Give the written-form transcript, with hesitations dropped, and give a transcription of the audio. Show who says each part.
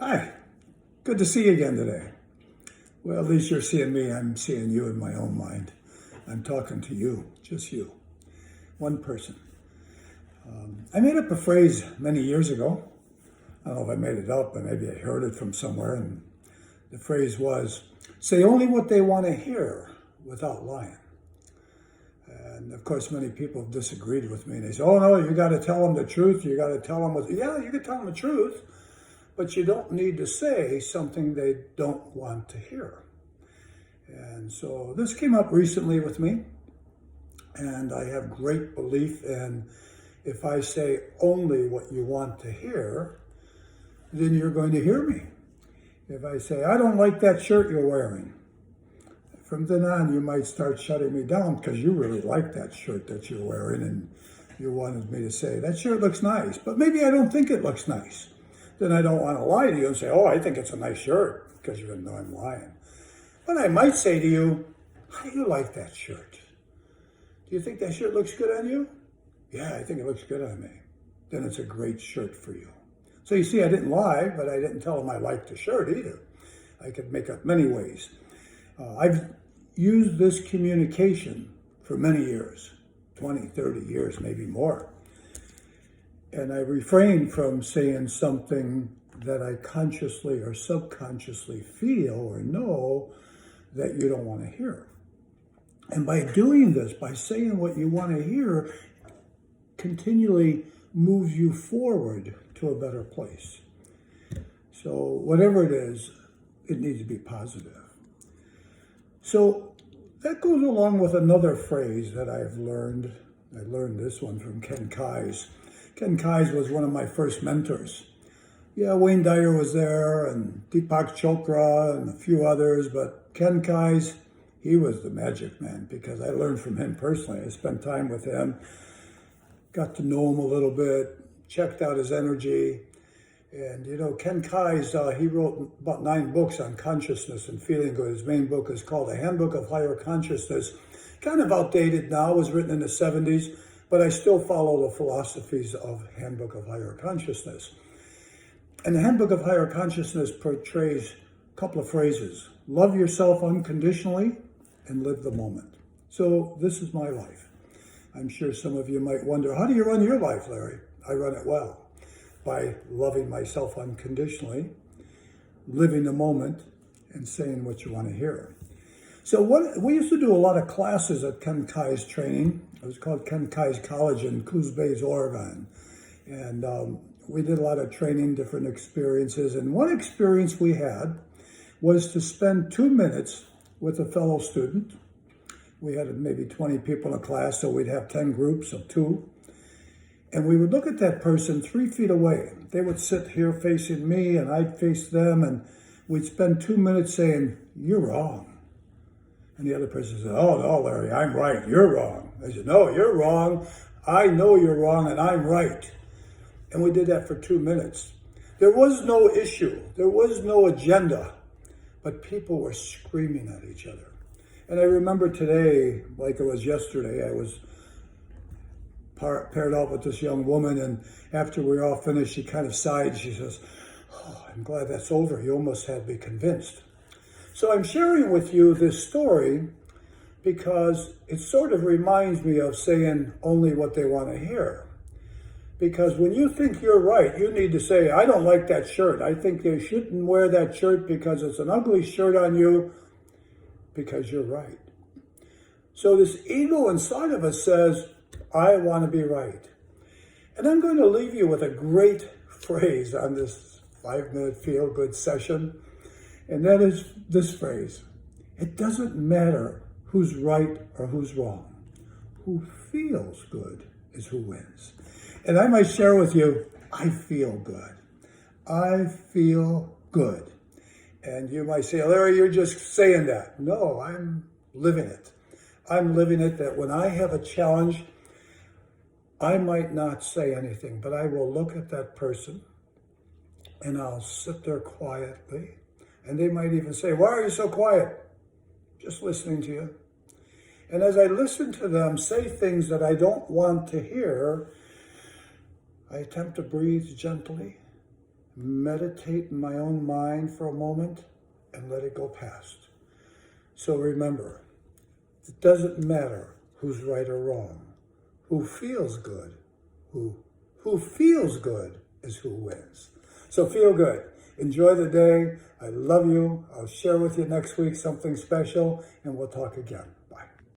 Speaker 1: Hi, good to see you again today. Well, at least you're seeing me. I'm seeing you in my own mind. I'm talking to you, just you, one person. I made up a phrase many years ago. I don't know if I made it up, but maybe I heard it from somewhere. And the phrase was, say only what they want to hear without lying. And of course, many people have disagreed with me. They say, oh no, you got to tell them the truth. You got to tell them yeah, you can tell them the truth. But you don't need to say something they don't want to hear. And so this came up recently with me, and I have great belief in if I say only what you want to hear, then you're going to hear me. If I say, I don't like that shirt you're wearing, from then on you might start shutting me down because you really like that shirt that you're wearing and you wanted me to say, that shirt looks nice, but maybe I don't think it looks nice. Then I don't want to lie to you and say, oh, I think it's a nice shirt, because you're going to know I'm lying. But I might say to you, how do you like that shirt? Do you think that shirt looks good on you? Yeah, I think it looks good on me. Then it's a great shirt for you. So you see, I didn't lie, but I didn't tell them I liked the shirt either. I could make up many ways. I've used this communication for many years, 20, 30 years, maybe more. And I refrain from saying something that I consciously or subconsciously feel or know that you don't want to hear. And by doing this, by saying what you want to hear, continually moves you forward to a better place. So whatever it is, it needs to be positive. So that goes along with another phrase that I've learned. I learned this one from Ken Keyes. Ken Keyes was one of my first mentors. Yeah, Wayne Dyer was there, and Deepak Chopra, and a few others, but Ken Keyes, he was the magic man, because I learned from him personally. I spent time with him, got to know him a little bit, checked out his energy. And you know, Ken Keyes, he wrote about 9 books on consciousness and feeling good. His main book is called A Handbook of Higher Consciousness. Kind of outdated now, it was written in the 70s. But I still follow the philosophies of Handbook of Higher Consciousness. And the Handbook of Higher Consciousness portrays a couple of phrases. Love yourself unconditionally and live the moment. So this is my life. I'm sure some of you might wonder, how do you run your life, Larry? I run it well. By loving myself unconditionally, living the moment, and saying what you want to hear. So we used to do a lot of classes at Ken Keyes training. It was called Ken Keyes College in Coos Bay, Oregon. And we did a lot of training, different experiences. And one experience we had was to spend 2 minutes with a fellow student. We had maybe 20 people in a class, so we'd have 10 groups of 2. And we would look at that person 3 feet away. They would sit here facing me, and I'd face them, and we'd spend 2 minutes saying, you're wrong. And the other person said, oh, no, Larry, I'm right. You're wrong. I said, no, you're wrong. I know you're wrong, and I'm right. And we did that for 2 minutes. There was no issue. There was no agenda. But people were screaming at each other. And I remember today, like it was yesterday, I was paired up with this young woman, and after we were all finished, she kind of sighed. She says, oh, I'm glad that's over. You almost had me convinced. So I'm sharing with you this story because it sort of reminds me of saying only what they want to hear. Because when you think you're right, you need to say, I don't like that shirt. I think they shouldn't wear that shirt because it's an ugly shirt on you, because you're right. So this ego inside of us says, I want to be right. And I'm going to leave you with a great phrase on this 5-minute feel-good session. And that is this phrase. It doesn't matter who's right or who's wrong. Who feels good is who wins. And I might share with you, I feel good. I feel good. And you might say, Larry, you're just saying that. No, I'm living it. I'm living it that when I have a challenge, I might not say anything, but I will look at that person and I'll sit there quietly. And they might even say, why are you so quiet? Just listening to you. And as I listen to them say things that I don't want to hear, I attempt to breathe gently, meditate in my own mind for a moment, and let it go past. So remember, it doesn't matter who's right or wrong. Who feels good, who feels good is who wins. So feel good. Enjoy the day. I love you. I'll share with you next week something special, and we'll talk again.